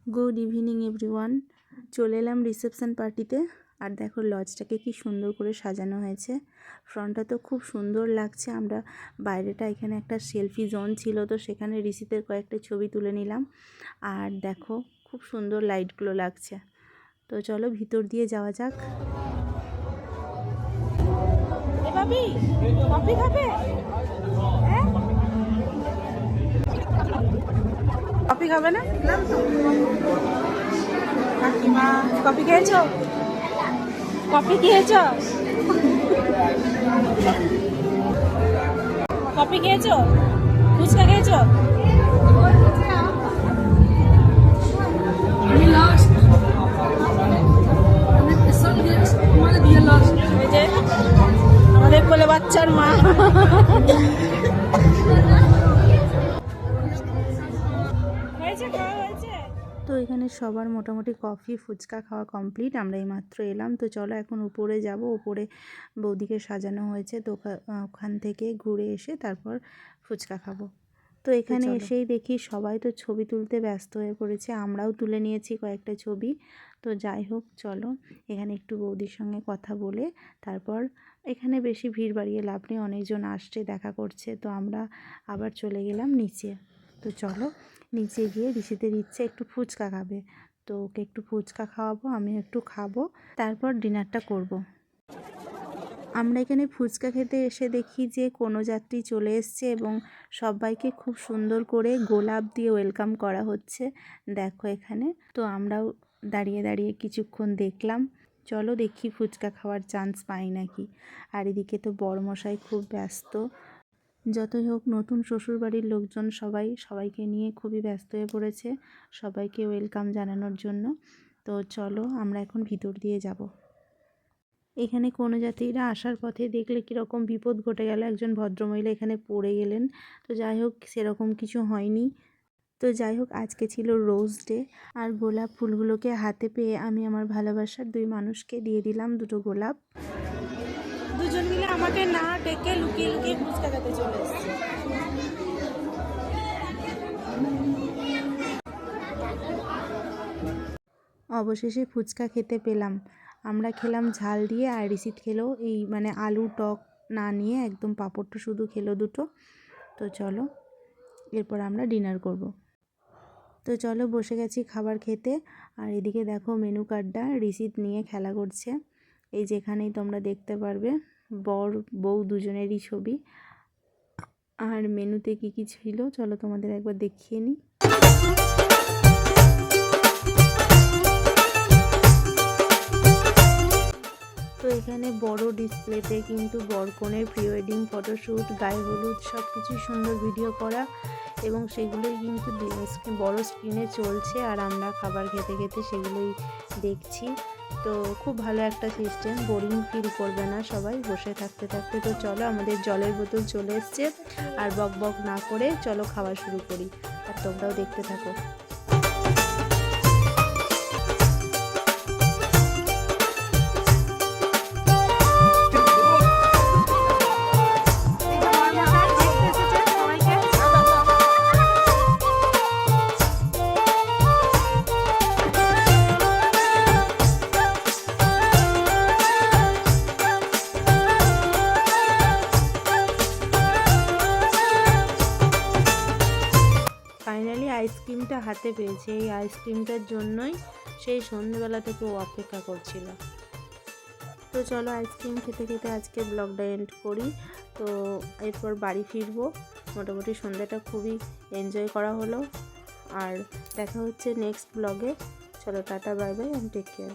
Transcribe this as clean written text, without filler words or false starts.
Good evening everyone. চলে এলাম reception পার্টিতে। আর দেখো লজটাকে কি সুন্দর করে সাজানো হয়েছে। ফ্রন্টটা তো খুব সুন্দর লাগছে। আমরা বাইরেটা এখানে একটা সেলফি জোন ছিল, তো সেখানে ঋষিতের কয়েকটা ছবি তুলে নিলাম। আর দেখো খুব সুন্দর লাইটগুলো লাগছে। তো চলো ভিতর দিয়ে যাওয়া যাক। কফি খাবে? কফি খাবে না? কাকিমা কফি খেয়েছো? কফি খেয়েছো? কফি খেয়েছো? ফুচকা খেয়েছো? আমাদের কোলে বাচ্চার মা। তো এখানে সবার মোটামুটি কফি ফুচকা খাওয়া কমপ্লিট। আমরা এই মাত্র এলাম। তো চলো এখন উপরে যাব। উপরে বৌদিকে সাজানো হয়েছে, তো ওখান থেকে ঘুরে এসে তারপর ফুচকা খাবো। তো এখানে এসেই দেখি সবাই তো ছবি তুলতে ব্যস্ত হয়ে পড়েছে। আমরাও তুলে নিয়েছি কয়েকটা ছবি। তো যাই হোক চলো এখানে একটু বৌদির সঙ্গে কথা বলে তারপর, এখানে বেশি ভিড় বাড়িয়ে লাভ নেই, অনেকজন আসছে দেখা করছে। তো আমরা আবার চলে গেলাম নিচে। তো চলো নিচে গিয়ে ঋষিতের ইচ্ছে একটু ফুচকা খাবে, তো ওকে একটু ফুচকা খাওয়াবো, আমিও একটু খাবো, তারপর ডিনারটা করব। আমরা এখানে ফুচকা খেতে এসে দেখি যে কোনো যাত্রী চলে এসছে এবং সবাইকে খুব সুন্দর করে গোলাপ দিয়ে ওয়েলকাম করা হচ্ছে। দেখো এখানে তো আমরাও দাঁড়িয়ে দাঁড়িয়ে কিছুক্ষণ দেখলাম। চলো দেখি ফুচকা খাওয়ার চান্স পাই নাকি। আর এদিকে তো বড়মশাই খুব ব্যস্ত। যতই হোক নতুন শ্বশুরবাড়ির লোকজন সবাইকে নিয়ে খুবই ব্যস্ত হয়ে পড়েছে, সবাইকে ওয়েলকাম জানানোর জন্য। তো চলো আমরা এখন ভিতর দিয়ে যাব। এখানে কোনো যাত্রীরা আসার পথে দেখলে কীরকম বিপদ ঘটে গেল, একজন ভদ্রমহিলা এখানে পড়ে গেলেন। তো যাই হোক সেরকম কিছু হয়নি। তো যাই হোক আজকে ছিল রোজ ডে, আর গোলাপ ফুলগুলোকে হাতে পেয়ে আমি আমার ভালোবাসার দুই মানুষকে দিয়ে দিলাম দুটো গোলাপ। দুজন মিলে আমাকে না ডেকে লুকিয়ে লুকিয়ে ফুচকা খেতে চলে এসেছে। অবশেষে ফুচকা খেতে পেলাম। আমরা খেলাম ঝাল দিয়ে, আর ঋষিত খেলো এই মানে আলু টক না নিয়ে একদম পাঁপড়টা শুধু খেলো দুটো। তো চলো এরপর আমরা ডিনার করব। তো চলো বসে গেছি খাবার খেতে। আর এদিকে দেখো মেনু কার্ডটা ঋষিত নিয়ে খেলা করছে। এই যেখানেই তোমরা দেখতে পারবে বর বউ দুজনেরই ছবি। আর মেনুতে কি কি ছিল চলো তোমাদের একবার দেখিয়ে নিই। তো এখানে বড় ডিসপ্লেতে কিন্তু বরকনের প্রি ওয়েডিং ফটোশ্যুট, গায়ে হলুদ সব কিছুই সুন্দর ভিডিও করা, এবং সেগুলোই কিন্তু বড় স্ক্রিনে চলছে। আর আমরা খাবার খেতে খেতে সেগুলোই দেখছি। তো খুব ভালো একটা সিস্টেম, বোরিং ফিল করবে না সবাই বসে থাকতে থাকতে। তো চলো আমাদের জলের বোতল চলে এসছে, আর বক বক না করে চলো খাওয়া শুরু করি, আর তোমরাও দেখতে থাকো। ফাইনালি আইসক্রিমটা হাতে পেয়েছে। এই আইসক্রিমটার জন্যই সেই সন্ধ্যেবেলা থেকে ও অপেক্ষা করছিল। তো চলো আইসক্রিম খেতে খেতে আজকে ব্লগটা এন্ড করি। তো এরপর বাড়ি ফিরবো। মোটামুটি সন্ধ্যাটা খুবই এনজয় করা হলো। আর দেখা হচ্ছে নেক্সট ব্লগে। চলো tata bye bye and take care.